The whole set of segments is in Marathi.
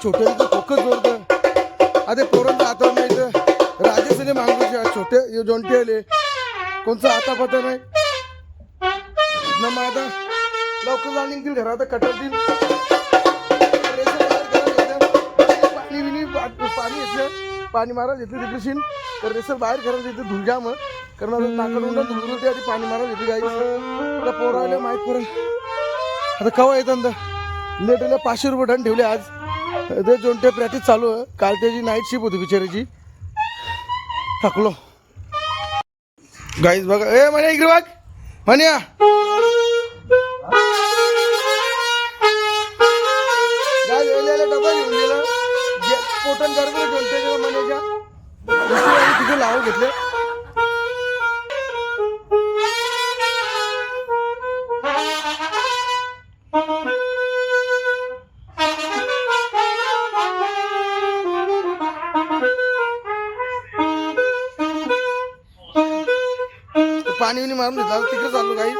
छोटे फोकस जोरत आता पोरांचं आता नाही तर राजेशने मागू छोटे जोंटे आले कोणचं आता पता नाही ना मग आता लवकर जाऊन निघतील घरात कटरतील पाणी विनी पाणी येतलं पाणी मारायला येते तिकडे शिन तर रेसर बाहेर करायला येते धुलजा मग कारण आता नाकडून धुलते आधी पाणी मारायला येते गाई त्या पोरायला माहीत पडेल आता केव्हा येतात लेट आल्या 500 रुपये टन ठेवले आज ते जोंटे प्रॅक्टिस चालू आहे काल त्याची नाईट शिफ्ट होती बिचाराची थकलो गाईज बघा ए म्हणे इकडे बघ म्हण्या डबा घेऊन गेला पोटन गरबड जोंटे मण्याच्या तिथे लावून घेतले पाणी विनी मारून घेतला तिकडे चाललो काही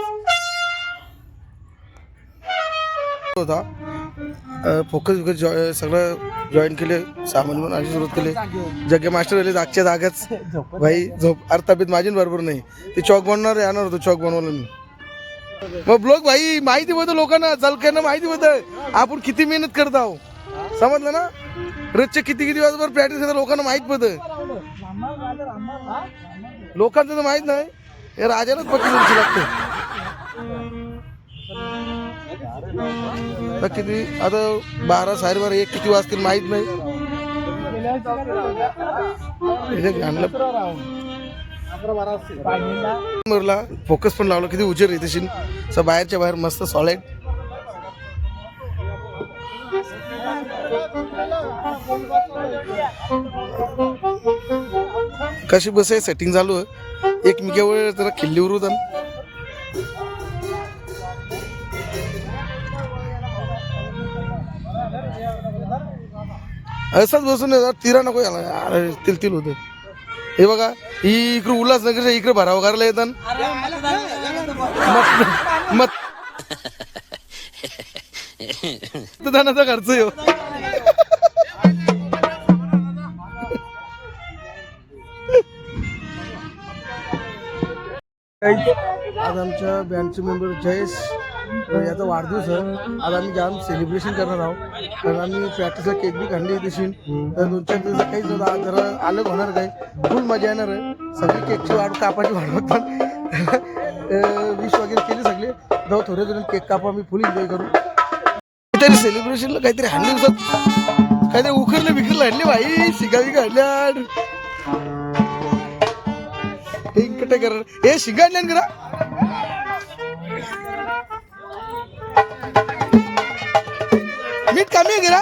होता फोकस बिकस सगळं जॉईन केले सामान म्हणून अशी सुरुवात केली जग्गे मास्टर आले जागच्या जागाच भाई झोप अरे तब्येत माझी बरोबर नाही ते चॉक बनवणार येणार होतो चॉक बनवलं मी मग ब्लॉग भाई माहिती होतं लोकांना जलक्यांना माहिती होतं आपण किती मेहनत करत आहो समजलं ना रोजचे किती दिवसभर प्रॅक्टिस करता लोकांना माहित पडतं लोकांचं तर माहित नाही हे राजालाच पक्की मिरची लागते किती आता 12 12:30 1 किती वाजतील माहित नाही फोकस पण लावलं किती उजेर येते बाहेरच्या बाहेर मस्त सॉलिड कशी बस आहे सेटिंग चालू आहे एकमेकावर जरा खिल्लीवर होता असंच बसून तिरा नको याला तिल होतं हे बघा ही इकडे उल्हासनगरच्या इकडे भराव करायला येतात मतदानाचा खर्च येऊ आज आमच्या बँडचे मेंबर जयेश याचा वाढदिवस आहे आज आम्ही जाम सेलिब्रेशन करणार आहोत कारण आम्ही प्रॅक्टिसला केक बी काढली तशी तर 2-4 दिवस काहीच नव्हतं जरा अलग होणार काही फुल मजा येणार आहे सगळी केकची वाढ कापाची वाढवतात विश वगैरे केली सगळे जाऊ थोडे जण केक कापा आम्ही फुल एन्जॉय करू काहीतरी सेलिब्रेशनला काहीतरी हाणले दिवसात काहीतरी उखरले बिखरले हाणले भाई शिगा बिगा हाणल्या इकडे कर हे शिगा हाणल्या करा मीठ कमी आहे गिरा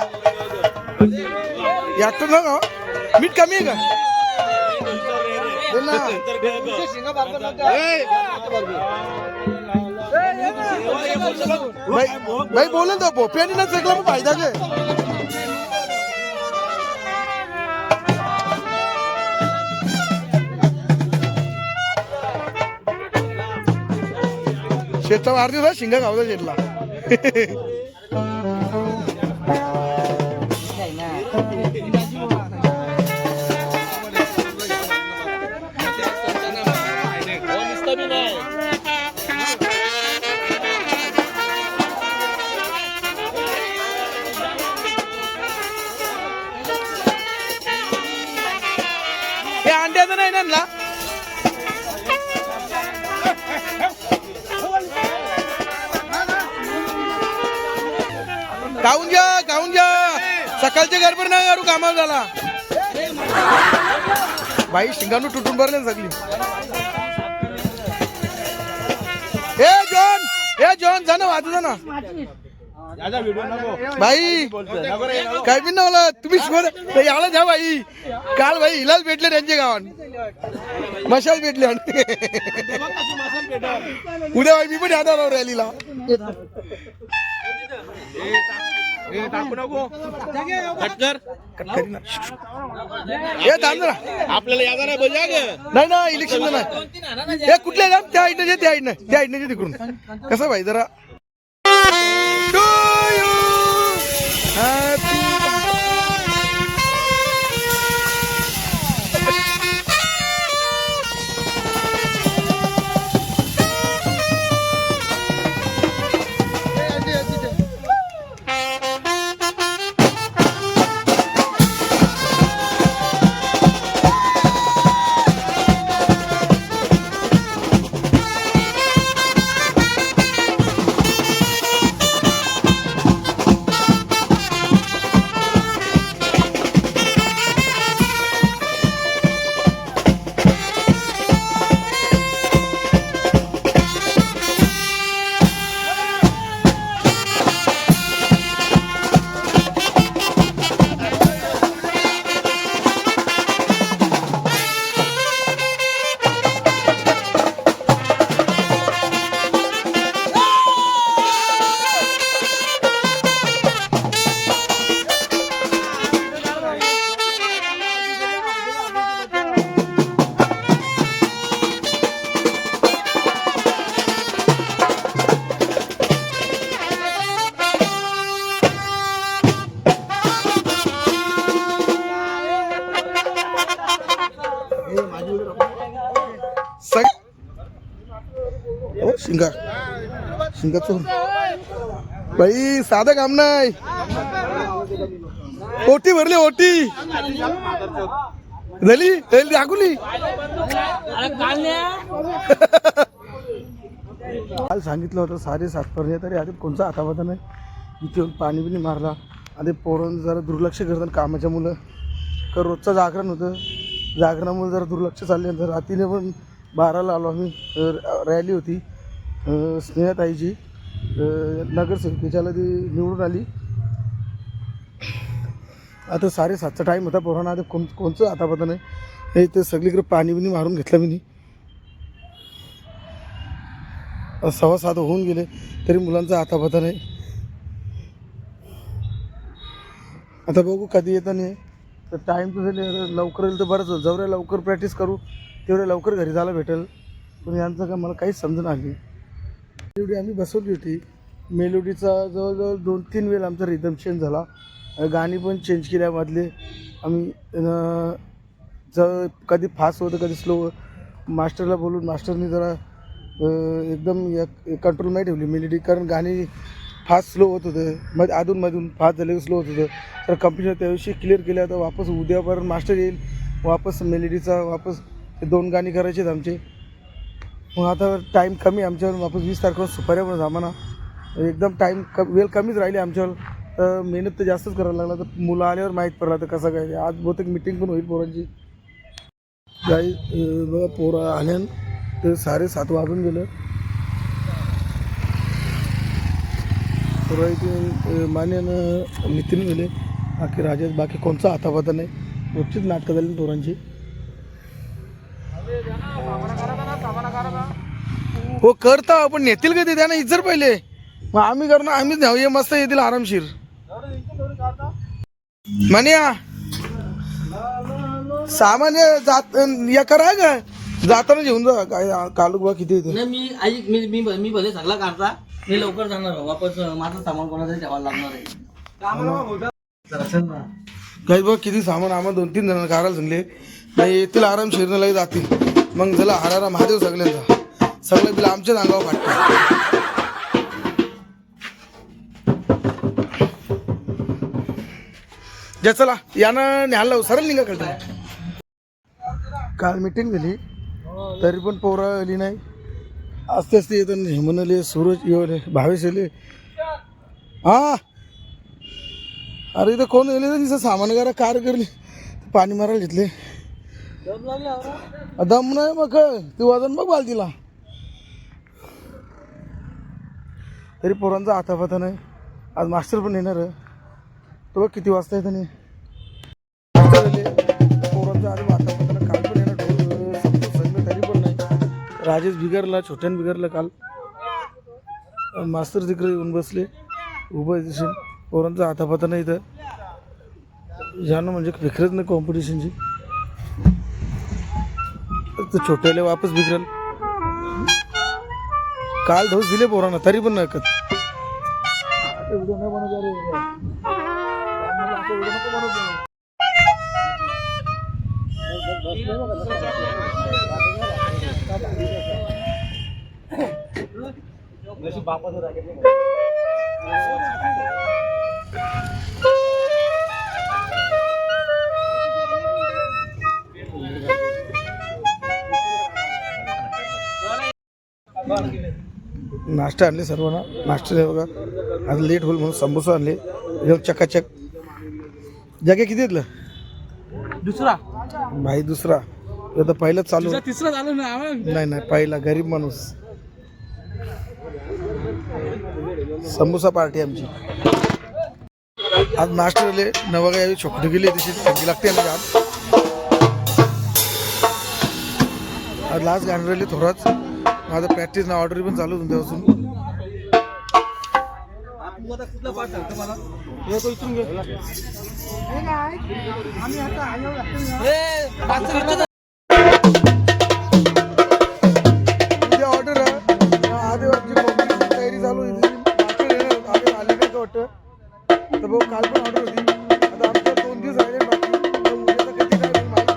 यात ना मीठ कमी आहे का भाई बोले तो भोपियानी ना चकला मग फायदा काय शेतचा वाढदिवस शिंगा गावचा शेतला हे अंड्याचं नाही ना खाऊन घ्या सकाळच्या गडबड नाही करू कामाला झाला बाई शिंगाणू तुटून भरले सगळी ए जॉन जा ना वाजू जा ना भाई काय बी नवला तुम्ही शोध याला जा भाई काल भाई हिलाच भेटले त्यांच्या गावात मशाल भेटले उद्या भाई मी पण याद आलो रॅलीला आपल्याला यादा नाही बोलल्या नाही ना इलेक्शन नाही हे कुठल्या जाम त्या आईडनं तिकडून कसं भाई जरा हॅपी शिंगा शिंगाचं बाई साधं काम नाही. ओटी भरली ओटी झाली दाखवली. काल सांगितलं होतं 7:30 पर्यंत तरी आधी कोणचा हातावाता नाही. इथे येऊन पाणी बिनी मारला. आधी पोरण जरा दुर्लक्ष करतात कामाच्या मुलं. तर रोजचं जागरण होतं. जागरणामुळे जरा दुर्लक्ष चालल्यानंतर रात्रीने पण 12ला आलो आम्ही. रॅली होती स्नेहताईची नगरसेविकेच्याला ती निवडून आली. आता 7:30चा टाईम होता. पोरांना आता कोणचं हातापाता नाही. हे ते सगळीकडे पाणी बिनी मारून घेतलं मी. 6:15 होऊन गेले तरी मुलांचा हातापाता नाही. आता बघू कधी येतं नाही. तर टाईम तर झाले लवकर येईल तर बरंच होईल. जेवढ्या लवकर प्रॅक्टिस करू तेवढ्या लवकर घरी जायला भेटेल. पण यांचं का मला काहीच समजून आली. मेलोडी आम्ही बसवली होती. मेलोडीचा जवळजवळ 2-3 वेळ आमचा रिदम चेंज झाला. गाणी पण चेंज केल्यामधले आम्ही कधी फास्ट होतं कधी स्लो. मास्टरला बोलून मास्टरनी जरा एकदम कंट्रोल नाही ठेवली मेलोडी. कारण गाणी फास्ट स्लो होत होतं. अधूनमधून फास्ट झाले स्लो होत होतं. तर कंपनीला त्याविषयी क्लिअर केलं. आता वापस उद्यापर्यंत मास्टर येईल. वापस मेलोडीचा वापस 2 गाणी करायचे आहेत आमचे. मग आता टाईम कमी आमच्यावर. वापस 20 तारखेला सुपाऱ्या पण जमाना एकदम टाईम वेळ कमीच राहिली आमच्यावर. तर मेहनत तर जास्तच करायला लागला. तर मुलं आल्यावर माहीत पडला तर कसं काय. आज बहुतेक मिटिंग पण होईल पोरांची. काही बघा पोरं आल्यान ते 7:30 वाजून गेलं. पोरं इथे मान्यानं नितीन गेले. बाकी राजेश बाकी कोणचा हातापाता नाही. रोजचीच नाटकं झाली पोरांची. हो करता आपण नेतील का ते त्यांना इज्जत पहिले. मग आम्ही करणं आम्हीच न्यावं. हे मस्त येतील आरामशीर. म्हण्या सामान्य जात या करा का जाताना घेऊन जा. काय कालू बा किती येते. नाही मी ऐक मी भले सगळा काढता. मी लवकर जाणार वापस. माझं सामान कोणाचं ठेवायला लागणार आहे. काही बघ किती सामान. आम्हाला 2-3 जण काढायला सांगले. नाही येतील आरामशीरनं लई जातील. मग झाला हरारा महादेव सगळ्यांचा. सगळं बिल आमच्याच अंगावर फाटतं. चला यानं न्यायला सरळ निघा करता. काल मिटिंग झाली तरी पण पोरं आली नाही. आस्ते आस्ते येतं हेमनले सूरज येवले भावेश येले. हां अरे इथं कोण येले तर तिचं सामान करा कार करली. पाणी मारायला घेतले. दम नाही मग तू वाजन बघ बालतीला. तरी पोरांचा हातापाता नाही. आज मास्टर पण येणार आहे. तो बघ किती वाजता येतं नाही. पोरांचा आज हातापाताना काल पण येणार. समजून सगळं तरी पण नाही. राजेश बिघडला छोट्यानं बिघडलं काल. मास्तर तिकडे येऊन बसले उभं दिसेल. पोरांचा हातापाता नाही इथं. यानं म्हणजे फिक्रच नाही कॉम्पिटिशनची. तर छोट्याला वापस बिघडल. काल ढोस दिले पोरांना तरी पण नाही ऐकत. नाश्ता आणले सर्वांना. नाश्ता हे बघा आज लेट होईल म्हणून समोसा आणले एकदम चकाचक. जागे किती घेतलं. दुसरा भाई दुसरा आता पहिलंच चालू. तिसरा झालं ना. नाही पहिला गरीब माणूस. समोसा पार्टी आमची आज. नाश्ता झाले न बघा यावी छोकरी गेली तशी थंडी लागते ना आज. आज लास्ट गाणं राहिली थोडाच. माझं प्रॅक्टिस ना ऑर्डर पण चालू तुमच्यापासून. कुठला पाठ मला उद्या ऑर्डर आदिवासी तयारी चालू आले नाही का वाटतं. तर भाऊ काल पण ऑर्डर होती. आता आमच्या 2 दिवस राहिले बाकी. उद्या कधी काय माहिती.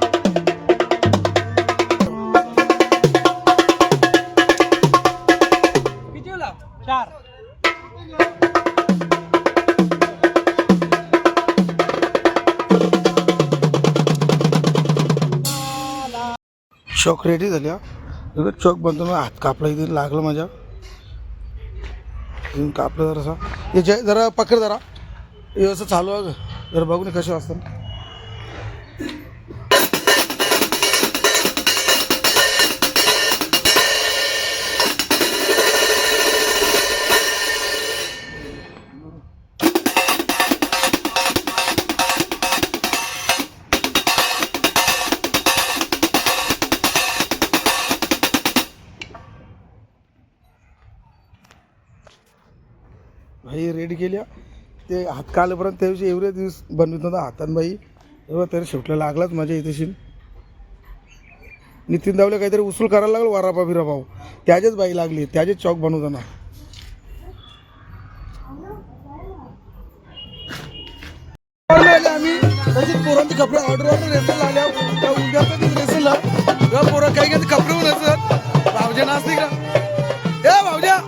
चॉक रेडी झाली हा. चॉक बनताना हात कापला इथे लागलं माझ्या इथून कापलं जरासा हे जरा पकड जरा हे असं चालू आहे जरा बघून कसे वाजतात भाई रेडी केल्या ते हात कालपर्यंत त्या दिवशी एवढे दिवस बनवित नव्हता हातान बाई तेव्हा तरी शेवटला लागलाच माझ्या इथेशी नितीन दावले काहीतरी उसूल करायला लागलं वारापा बिरापाव त्याचेच बाई लागली त्याचेच चॉक बनवताना आम्ही तसेच पोरांचे कपडे ऑर्डर रेसल आल्या त्या उद्याचा रेसलला तेव्हा पोरं काही काही कपडे होऊन असत भावज्या नाचते का ए भावज्या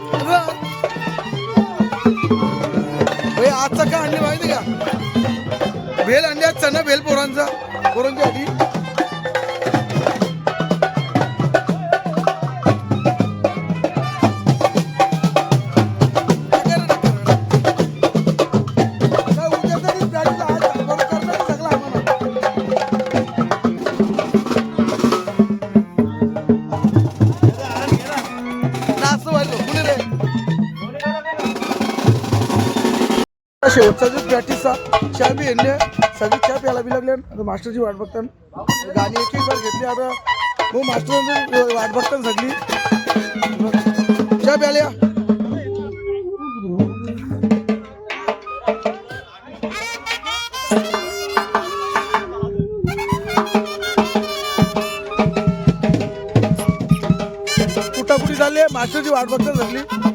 आजचा का आणली माहिती का भेल आणली आज चना भेल पोरांचा पोरांच्या आधी शेवटचा जो प्रॅक्टिसचा चहा बी आणले सगळी चहा प्यायला बी लागले आता मास्टरची वाट बघताना गाणी एक बार घेतली आता हो मास्टर वाट बघताना सगळी चहा प्याल्या कुठाकुठी झाले मास्टरची वाट बघताना सगळी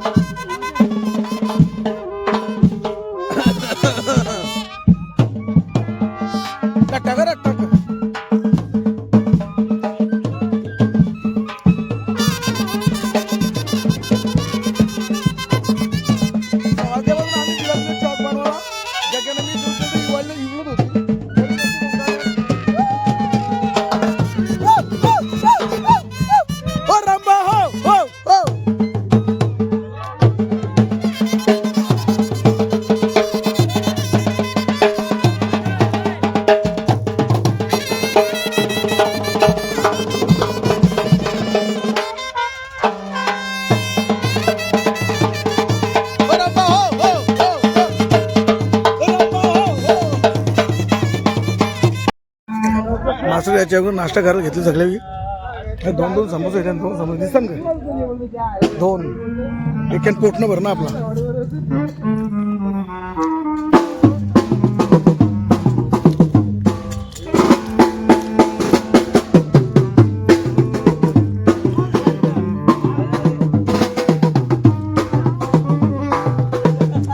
मास्टर याच्याकडून नाश्ता करायला घेतले सगळे दोन दोन समोसे आहेत दोन समोसे दिसतात का दोन एक पोटनं भरणं आपला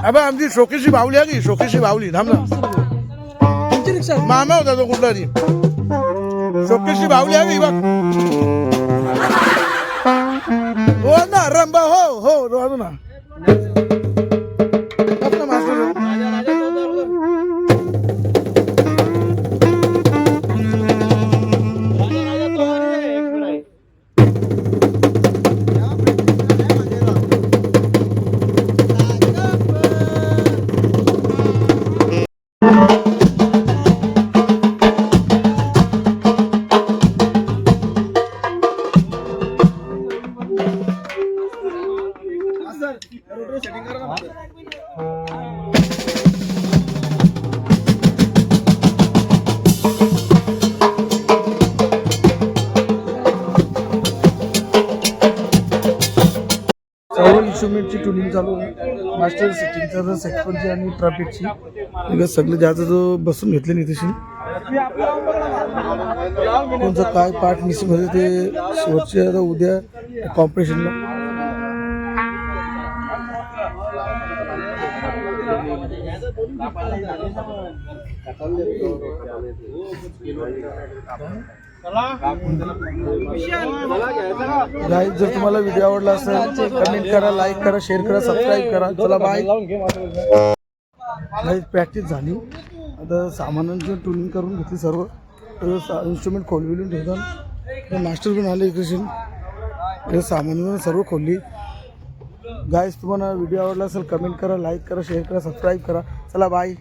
अबे आमची शोकेशी बावली आली शोकेशी बावली थांब ना मामा होता तो कुठला तरी शोकेशी बावली आली बघ हो ना रंबा हो हो रोज ना इंस्ट्रुमेंटची ट्युनिंग चालू आहे मास्टर सेटिंगचा सेक्शनची आणि ट्रॅफिकची सगळं ज्याचा जो बसून घेतले नाही तशी कोणतं काय पार्ट मिसिंग होते ते शेवटचे आता उद्या कॉम्पिटिशनला गाईज जर तुम्हाला व्हिडिओ आवडला असेल कमेंट करा लाईक करा शेअर करा सबस्क्राईब करा चला बाय गाईज प्रॅक्टिस झाली आता सामानांची ट्युनिंग करून घेतली सर्व इंस्ट्रुमेंट खोलविलून ठेवतात मास्टर पण आले इकडे हे सामान सर्व खोलली. गाईस तुम्हाला व्हिडिओ आवडला असेल कमेंट करा, लाईक करा, शेअर करा, सबस्क्राईब करा. चला बाय.